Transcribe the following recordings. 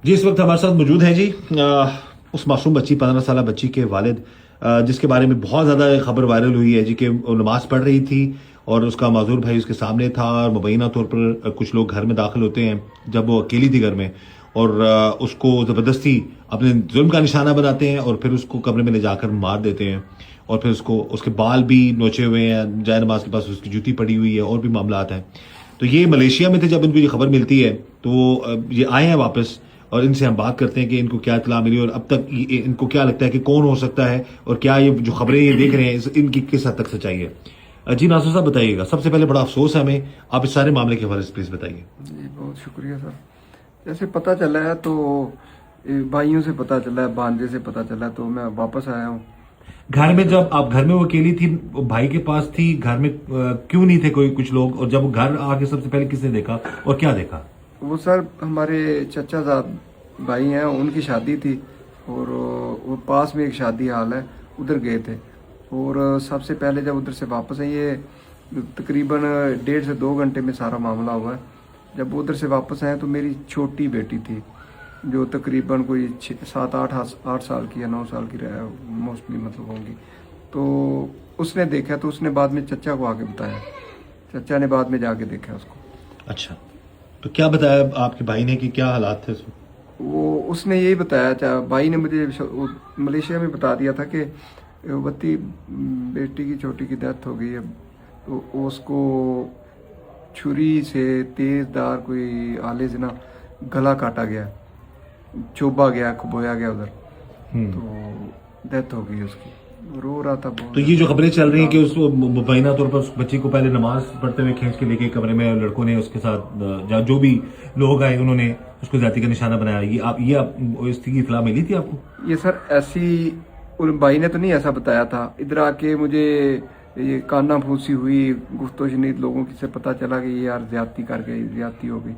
جی اس وقت ہمارے ساتھ موجود ہیں جی اس معصوم بچی 15 سالہ بچی کے والد جس کے بارے میں بہت زیادہ خبر وائرل ہوئی ہے جی کہ وہ نماز پڑھ رہی تھی اور اس کا معذور بھائی اس کے سامنے تھا اور مبینہ طور پر کچھ لوگ گھر میں داخل ہوتے ہیں جب وہ اکیلی تھی گھر میں اور اس کو زبردستی اپنے ظلم کا نشانہ بناتے ہیں اور پھر اس کو کمرے میں لے جا کر مار دیتے ہیں اور پھر اس کے بال بھی نوچے ہوئے ہیں، جائے نماز کے پاس اس کی جوتی پڑی ہوئی ہے اور بھی معاملات ہیں. تو یہ ملیشیا میں تھے جب ان کو یہ خبر ملتی ہے تو یہ آئے ہیں واپس اور ان سے ہم بات کرتے ہیں کہ ان کو کیا اطلاع ملی اور اب تک ان کو کیا لگتا ہے کہ کون ہو سکتا ہے اور کیا یہ جو خبریں یہ دیکھ رہے ہیں ان کی کس حد تک سچائی ہے. جی ناصر صاحب بتائیے گا، سب سے پہلے بڑا افسوس ہے ہمیں، آپ اس سارے معاملے کے حوالے سے پلیز بتائیے. جی بہت شکریہ سر. جیسے پتہ چلا ہے تو بھائیوں سے پتہ چلا ہے، بھانجے سے پتہ چلا ہے تو میں واپس آیا ہوں. گھر میں جب آپ گھر میں وہ اکیلی تھی، بھائی کے پاس تھی، گھر میں کیوں نہیں تھے کوئی کچھ لوگ، اور جب وہ گھر آ کے سب سے پہلے کس نے دیکھا اور کیا دیکھا؟ وہ سر ہمارے چچا زاد بھائی ہیں، ان کی شادی تھی اور وہ پاس میں ایک شادی حال ہے، ادھر گئے تھے. اور سب سے پہلے جب ادھر سے واپس آئے، یہ تقریباً 1.5 سے 2 گھنٹے میں سارا معاملہ ہوا ہے. جب وہ ادھر سے واپس آئے تو میری چھوٹی بیٹی تھی جو تقریباً کوئی 7-8 سال کی یا 9 سال کی رہے موسٹلی مطلب ہوں گی. تو اس نے دیکھا تو اس نے بعد میں چچا کو آگے بتایا، چچا نے بعد میں جا کے دیکھا اس کو. اچھا، تو کیا بتایا آپ کے بھائی نے کہ کیا حالات تھے اس وقت؟ اس نے یہی بتایا، بھائی نے مجھے ملیشیا میں بتا دیا تھا کہ وتی بیٹی کی چھوٹی کی ڈیتھ ہو گئی ہے. تو اس کو چھری سے تیز دار کوئی آلے سے نا گلا کاٹا گیا، چوبا گیا، کھبویا گیا ادھر، تو ڈیتھ ہو گئی اس کی. رو رہا تھا بہت. تو یہ جو خبریں چل رہی ہیں کہ اس مبینہ طور پر اس بچی کو پہلے نماز پڑھتے ہوئے کھینچ کے لے کے کمرے میں لڑکوں نے اس کے ساتھ جو بھی لوگ آئے انہوں نے اس کو ذاتی کا نشانہ بنایا، یہ اس کی اطلاع ملی تھی آپ کو؟ یہ سر ایسی بھائی نے تو نہیں ایسا بتایا تھا. ادھر آ کے مجھے یہ کانا پھوسی ہوئی، گفت و شنید لوگوں سے پتہ چلا کہ یہ یار زیادتی کر گئی، زیادتی ہو گئی.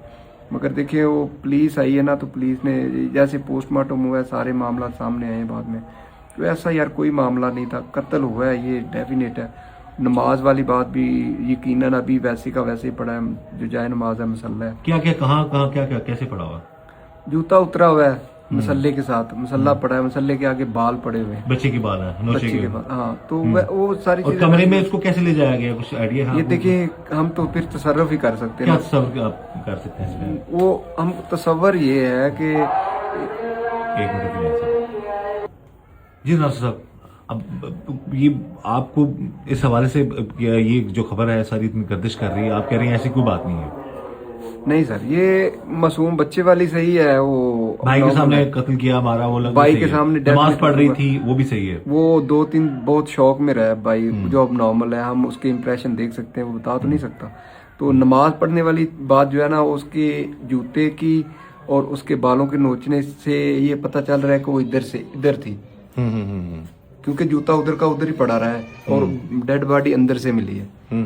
مگر دیکھیں وہ پولیس آئی ہے نا، تو پولیس نے جیسے پوسٹ مارٹم ہوا ہے سارے معاملات سامنے آئے ہیں بعد میں، تو ایسا یار کوئی معاملہ نہیں تھا. قتل ہوا ہے یہ ڈیفینیٹ ہے. نماز والی بات بھی یقیناً ابھی ویسے کا ویسے ہی پڑا ہے، جو جائے نماز ہے مسلح ہے. کیا کہاں کیا کیسے پڑا ہوا؟ جوتا اترا ہوا ہے مسلح کے ساتھ، مسلح پڑا ہے، مسلح کے آگے بال پڑے ہوئے ہیں، بچے کی بال ہے، بچے کے بال. ہاں تو وہ ساری اور چیزیں. کمرے میں اس کو کیسے لے جایا گیا، کچھ آئیڈیا ہے؟ یہ دیکھیں ہم تو پھر تصرف ہی کر سکتے ہیں. کیا تصور آپ کر سکتے ہیں اس میں؟ وہ ہم تصور یہ ہے کہ ایک منٹ. جی ناصر صاحب، اب یہ آپ کو اس حوالے سے یہ جو خبر ہے ساری اتنی گردش کر رہی ہے، آپ کہہ رہے ہیں ایسی کوئی بات نہیں ہے؟ نہیں سر، یہ معصوم بچے والی صحیح ہے. وہ بھائی کے سامنے قتل کیا، مارا، وہ لگ بھائی کے سامنے نماز پڑھ رہی تھی، وہ بھی صحیح ہے. وہ 2-3 بہت شوق میں رہا بھائی، جو اب نارمل ہے، ہم اس کے امپریشن دیکھ سکتے ہیں، وہ بتا تو نہیں سکتا. تو نماز پڑھنے والی بات جو ہے نا، اس کے جوتے کی اور اس کے بالوں کے نوچنے سے یہ پتہ چل رہا ہے کہ وہ ادھر تھی، کیونکہ جوتا ادھر کا ادھر ہی پڑا رہا ہے اور ڈیڈ باڈی اندر سے ملی ہے.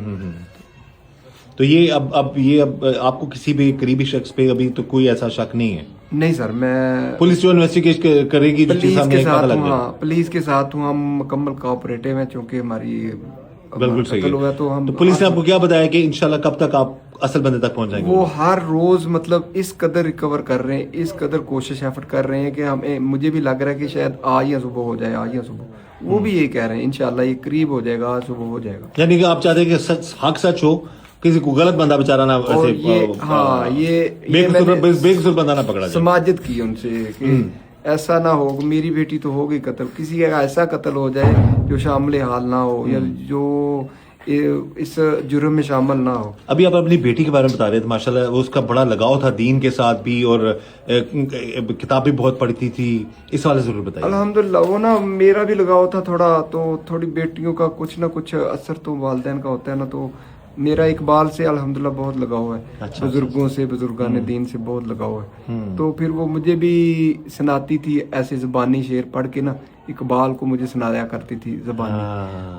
تو یہ اب آپ کو کسی بھی قریبی شخص پہ ابھی تو کوئی ایسا شک نہیں ہے؟ نہیں سر، میں پولیس جو انویسٹیگیشن کرے گی، پولیس کے ساتھ ہوں. ہاں پولیس کے ساتھ ہوں، ہم مکمل کوآپریٹو ہیں، چونکہ ہماری بالکل صحیح ہوا تو ہم. تو پولیس نے آپ کو کیا بتایا کہ انشاءاللہ کب تک آپ اصل بندے تک پہنچ جائیں گے؟ وہ ہر روز مطلب اس قدر ریکور کر رہے ہیں، اس قدر کوشش ایفرٹ کر رہے ہیں کہ مجھے بھی لگ رہا ہے کہ شاید آج یا صبح ہو جائے، آج یا صبح. وہ بھی یہی کہہ رہے ہیں انشاءاللہ یہ قریب ہو جائے گا، آج صبح ہو جائے گا. یعنی کہ آپ چاہتے ہیں کہ حق سچ ہو، کسی کو غلط بندہ بےچارا نہ بے قصور بندہ نہ پکڑا جائے. سماجت کی ان سے کہ ایسا نہ ہو. میری بیٹی تو ہو گئی قتل، کسی کا ایسا قتل ہو جائے جو شامل حال نہ ہو یا جو اس جرم میں شامل نہ ہو. ابھی آپ اپنی بیٹی کے بارے میں بتا رہے تھے، ماشاءاللہ اس کا بڑا لگاؤ تھا دین کے ساتھ بھی اور کتاب بھی بہت پڑھتی تھی، اس والے ضرور بتائیے. الحمدللہ وہ نا میرا بھی لگاؤ تھا تھوڑا، تو تھوڑی بیٹیوں کا کچھ نہ کچھ اثر تو والدین کا ہوتا ہے نا. تو میرا اقبال سے الحمدللہ بہت لگاؤ ہے، بزرگوں سے، بزرگان دین سے بہت لگاؤ ہے. تو پھر وہ مجھے بھی سناتی تھی ایسے زبانی شعر پڑھ کے نا، اقبال کو مجھے سنایا کرتی تھی زبانی.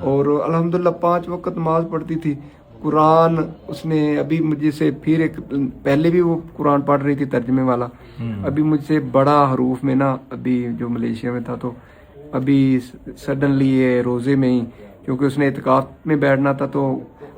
اور الحمدللہ 5 وقت نماز پڑھتی تھی. قرآن اس نے ابھی مجھے سے پھر پہلے بھی وہ قرآن پڑھ رہی تھی ترجمے والا، ابھی مجھ سے بڑا حروف میں نا، ابھی جو ملیشیا میں تھا تو ابھی سڈنلی یہ روزے میں ہی، کیونکہ اس نے اعتکاف میں بیٹھنا تھا تو